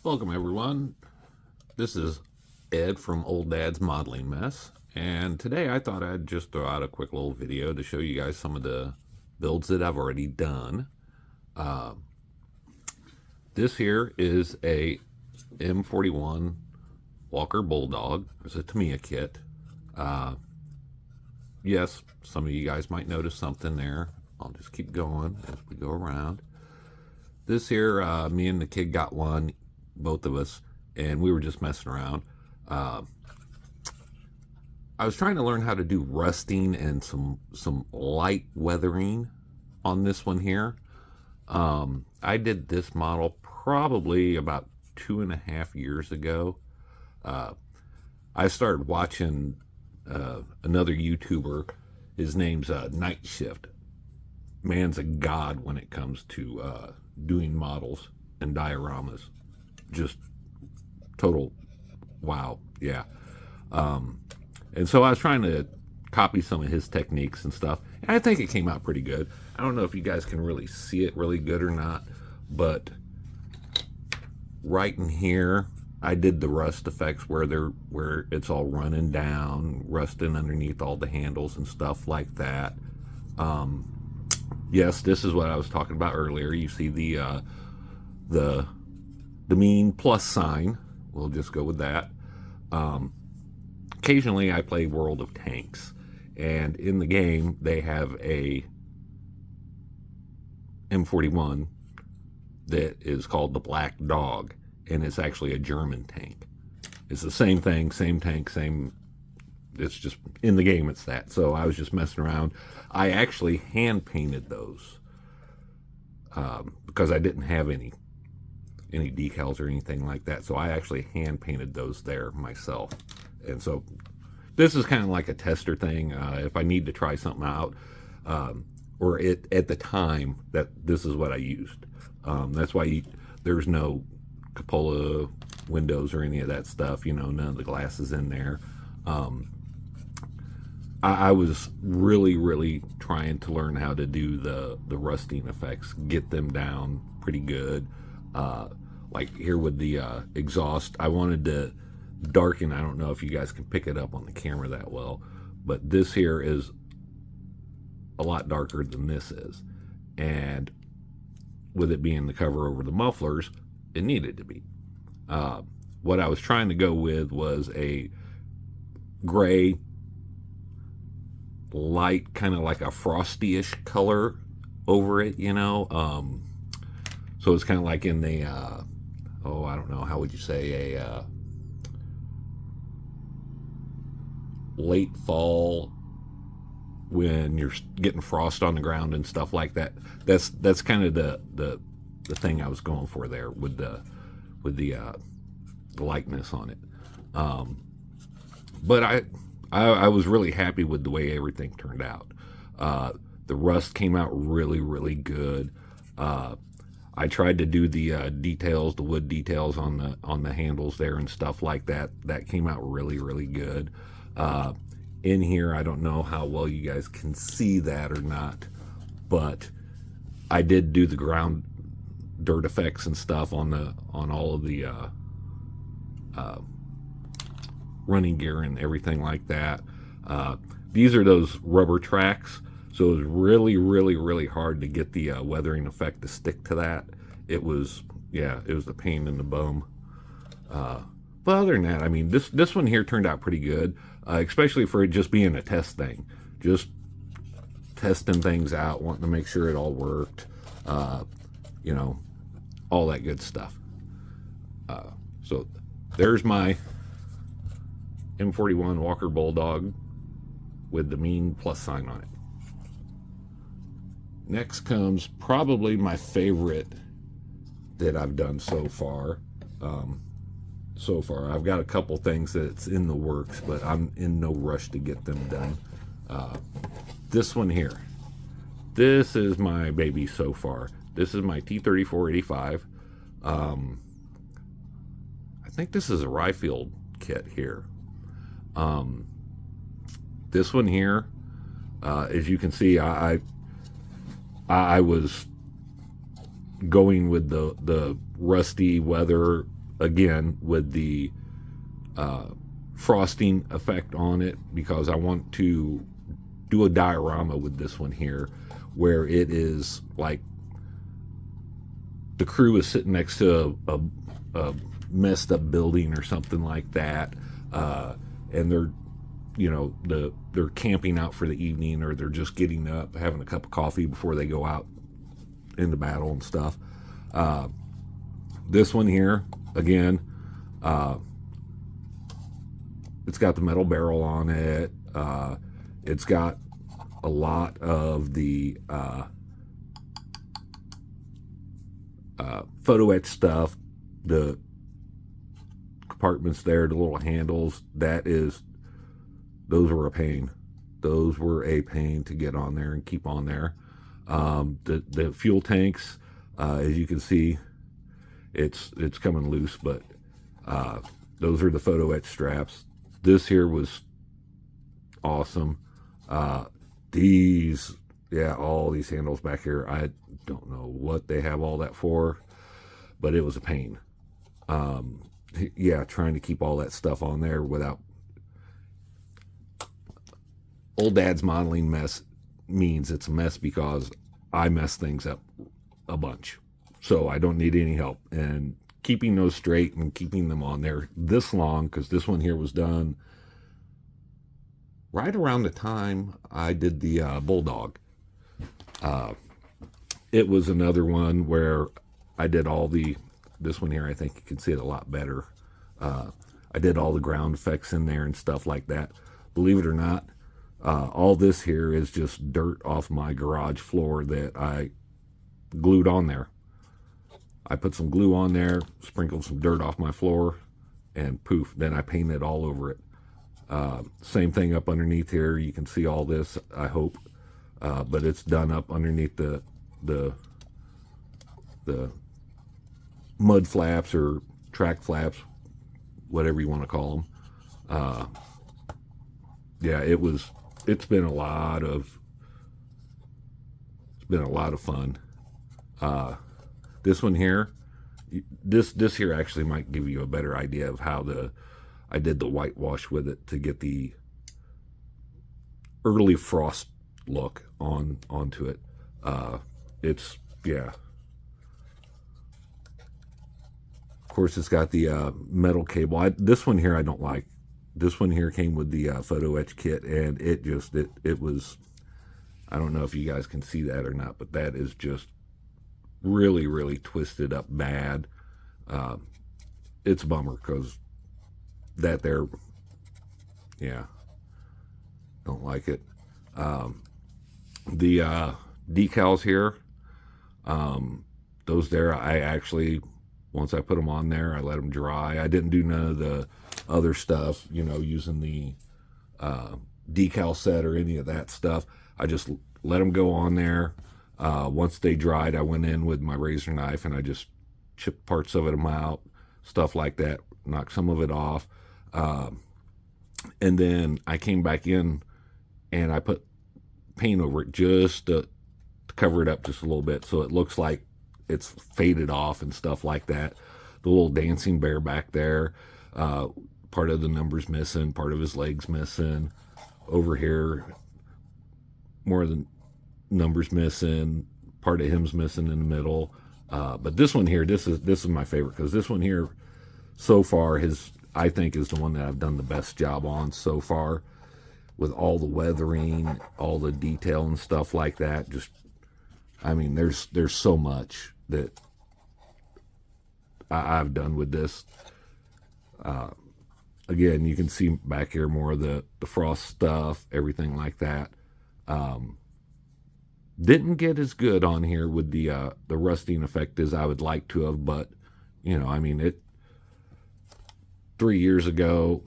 Welcome everyone. This is Ed from Old Dad's Modeling Mess, and today I thought I'd just throw out a quick little video to show you guys some of the builds that I've already done. This here is a M41 Walker Bulldog. It's a Tamiya kit. Yes, some of you guys might notice something there. I'll just keep going as we go around. This here, me and the kid got one, both of us, and we were just messing around. I was trying to learn how to do rusting and some light weathering on this one here. I did this model probably about 2.5 years ago. I started watching another YouTuber. His name's Night Shift. Man's a god when it comes to doing models and dioramas. Just total wow. Yeah. And so I was trying to copy some of his techniques and stuff, and I think it came out pretty good. I don't know if you guys can really see it really good or not, but right in here I did the rust effects where it's all running down, rusting underneath all the handles and stuff like that. Yes, this is what I was talking about earlier. You see the mean plus sign. We'll just go with that. Occasionally I play World of Tanks, and in the game they have a M41 that is called the Black Dog, and it's actually a German tank. It's the same thing, same tank, same. It's just in the game it's that. So I was just messing around. I actually hand painted those because I didn't have any decals or anything like that. So I actually hand painted those there myself. And so this is kind of like a tester thing. If I need to try something out, or at the time that this is what I used. That's why there's no cupola windows or any of that stuff. You know, none of the glasses in there. I was really trying to learn how to do the rusting effects, get them down pretty good. Like here with the exhaust, I wanted to darken. I don't know if you guys can pick it up on the camera that well, but this here is a lot darker than this is. And with it being the cover over the mufflers, it needed to be. What I was trying to go with was a gray, light, kind of like a frosty-ish color over it, you know. So it's kind of like in the I don't know, how would you say, a late fall when you're getting frost on the ground and stuff like that. That's kind of the thing I was going for there with the likeness on it. But I was really happy with the way everything turned out. The rust came out really good. I tried to do the details, the wood details on the handles there and stuff like that. That came out really good. In here, I don't know how well you guys can see that or not, but I did do the ground dirt effects and stuff on all of the running gear and everything like that. These are those rubber tracks, so it was really hard to get the weathering effect to stick to that. It was a pain in the bum. But other than that, I mean, this one here turned out pretty good, especially for it just being a test thing. Just testing things out, wanting to make sure it all worked, you know, all that good stuff. So there's my M41 Walker Bulldog with the mean plus sign on it. Next comes probably my favorite that I've done so far. I've got a couple things that's in the works, but I'm in no rush to get them done. This one here, this is my baby so far. This is my T3485. I think this is a Ryefield kit here. This one here, as you can see, I was going with the rusty weather again with the frosting effect on it, because I want to do a diorama with this one here where it is like the crew is sitting next to a messed up building or something like that, and they're, you know, they're camping out for the evening, or they're just getting up, having a cup of coffee before they go out into battle and stuff. This one here, again, it's got the metal barrel on it. It's got a lot of the photo etch stuff, the compartments there, the little handles. Those were a pain. Those were a pain to get on there and keep on there. The fuel tanks, as you can see, it's coming loose, but those are the photo etch straps. This here was awesome. All these handles back here, I don't know what they have all that for, but it was a pain. Trying to keep all that stuff on there without... Old Dad's modeling mess means it's a mess because I mess things up a bunch. So I don't need any help. And keeping those straight and keeping them on there this long, because this one here was done right around the time I did the Bulldog. It was another one where I did this one here, I think you can see it a lot better. I did all the ground effects in there and stuff like that. Believe it or not, all this here is just dirt off my garage floor that I glued on there. I put some glue on there, sprinkled some dirt off my floor, and poof, then I painted all over it. Same thing up underneath here. You can see all this, I hope, but it's done up underneath the mud flaps or track flaps, whatever you want to call them. It's been a lot of fun. This one here, this here actually might give you a better idea of how I did the whitewash with it to get the early frost look onto it. Of course, it's got the metal cable. This one here I don't like. This one here came with the photo etch kit, and it was, I don't know if you guys can see that or not, but that is just really, really twisted up bad. It's a bummer, because that there, don't like it. The decals here, those there, I actually, once I put them on there, I let them dry. I didn't do none of the other stuff, using the decal set or any of that stuff. I just let them go on there. Once they dried, I went in with my razor knife and I just chipped parts of them out, stuff like that, knocked some of it off. And then I came back in and I put paint over it just to cover it up just a little bit, so it looks like it's faded off and stuff like that. The little dancing bear back there, part of the number's missing, part of his leg's missing. Over here, more of the numbers missing, part of him's missing in the middle. But this one here, this is my favorite, because this one here so far I think is the one that I've done the best job on so far, with all the weathering, all the detail and stuff like that. Just, I mean, there's so much that I've done with this. Again, you can see back here more of the frost stuff, everything like that. Didn't get as good on here with the rusting effect as I would like to have, but I mean, 3 years ago,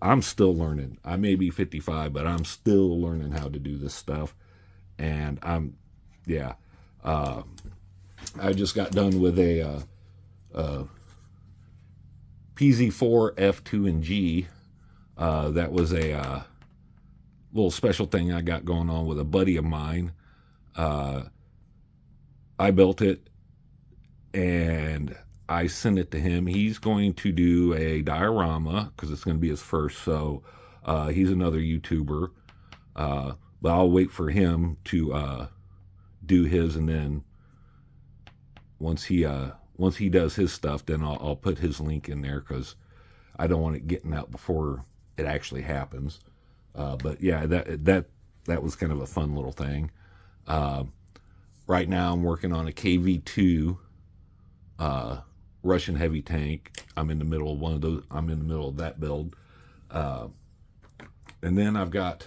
I'm still learning. I may be 55, but I'm still learning how to do this stuff. And I just got done with a PZ4 F2 and G. That was a little special thing I got going on with a buddy of mine. I built it, and I sent it to him. He's going to do a diorama because it's going to be his first. So he's another YouTuber. But I'll wait for him to do his, and then once he does his stuff, then I'll put his link in there because I don't want it getting out before it actually happens. But yeah, that was kind of a fun little thing. Right now I'm working on a KV2 Russian heavy tank. I'm in the middle of one of those. I'm in the middle of that build. And then I've got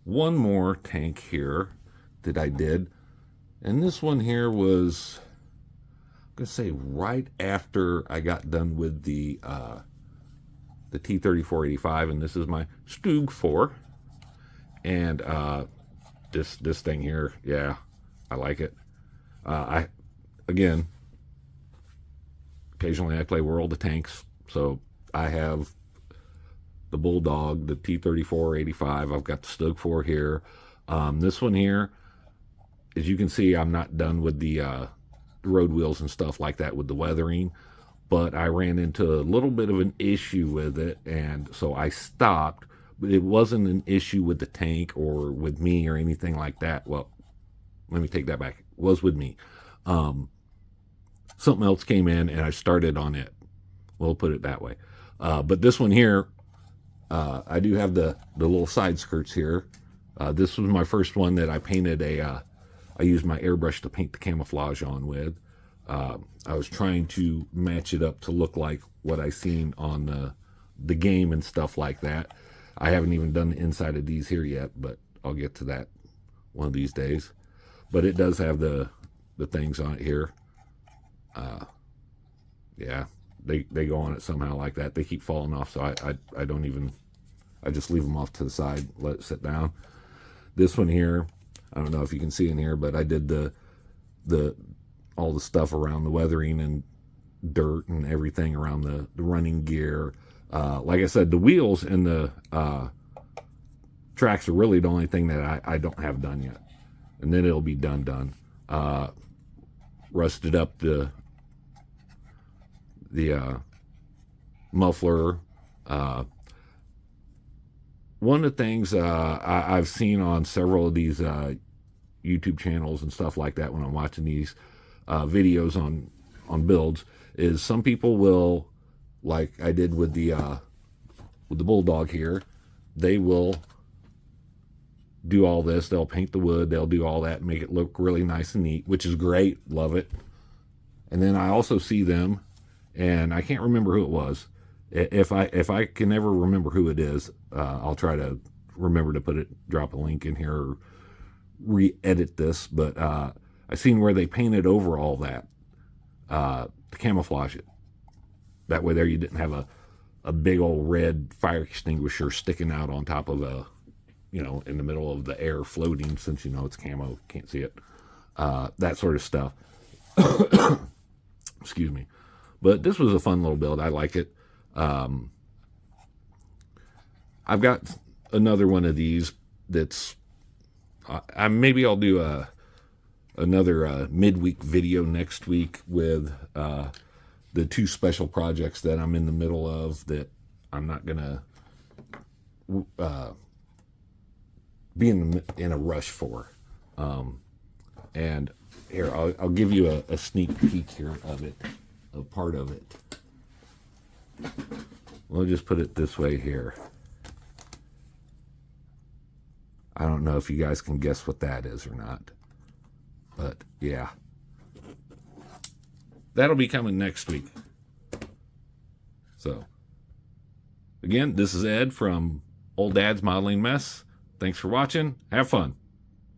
one more tank here that I did. And this one here was, I'm going to say, right after I got done with the T-34-85. And this is my Stug 4. And this thing here, yeah, I like it. Again, occasionally I play World of Tanks, so I have the Bulldog, the T-34-85. I've got the Stug 4 here. This one here, as you can see, I'm not done with the road wheels and stuff like that with the weathering, but I ran into a little bit of an issue with it, and so I stopped. But it wasn't an issue with the tank or with me or anything like that. Well, let me take that back. It was with me. Something else came in and I started on it. We'll put it that way. But this one here, I do have the little side skirts here. This was my first one that I painted I used my airbrush to paint the camouflage on with. I was trying to match it up to look like what I seen on the game and stuff like that. I haven't even done the inside of these here yet, but I'll get to that one of these days. But it does have the things on it here. Yeah, they go on it somehow like that. They keep falling off, so I don't even, I just leave them off to the side, let it sit down. This one here, I don't know if you can see in here, but I did all the stuff around the weathering and dirt and everything around the running gear. Like I said, the wheels and the tracks are really the only thing that I don't have done yet. And then it'll be done. Rusted up the muffler. One of the things I've seen on several of these YouTube channels and stuff like that when I'm watching these videos on builds is some people will, like I did with the Bulldog here, they will do all this. They'll paint the wood, they'll do all that, make it look really nice and neat, which is great, love it. And then I also see them, and I can't remember who it was. If I can ever remember who it is, I'll try to remember to drop a link in here or re-edit this. But I seen where they painted over all that to camouflage it. That way there you didn't have a big old red fire extinguisher sticking out on top of in the middle of the air floating, since it's camo, can't see it. That sort of stuff. Excuse me. But this was a fun little build. I like it. I've got another one of these that's maybe I'll do another midweek video next week with the two special projects that I'm in the middle of that I'm not gonna be in a rush for. And here I'll give you a sneak peek here of it, a part of it. We'll just put it this way here. I don't know if you guys can guess what that is or not, but yeah, that'll be coming next week. So again, this is Ed from Old Dad's Modeling Mess. Thanks for watching. Have fun.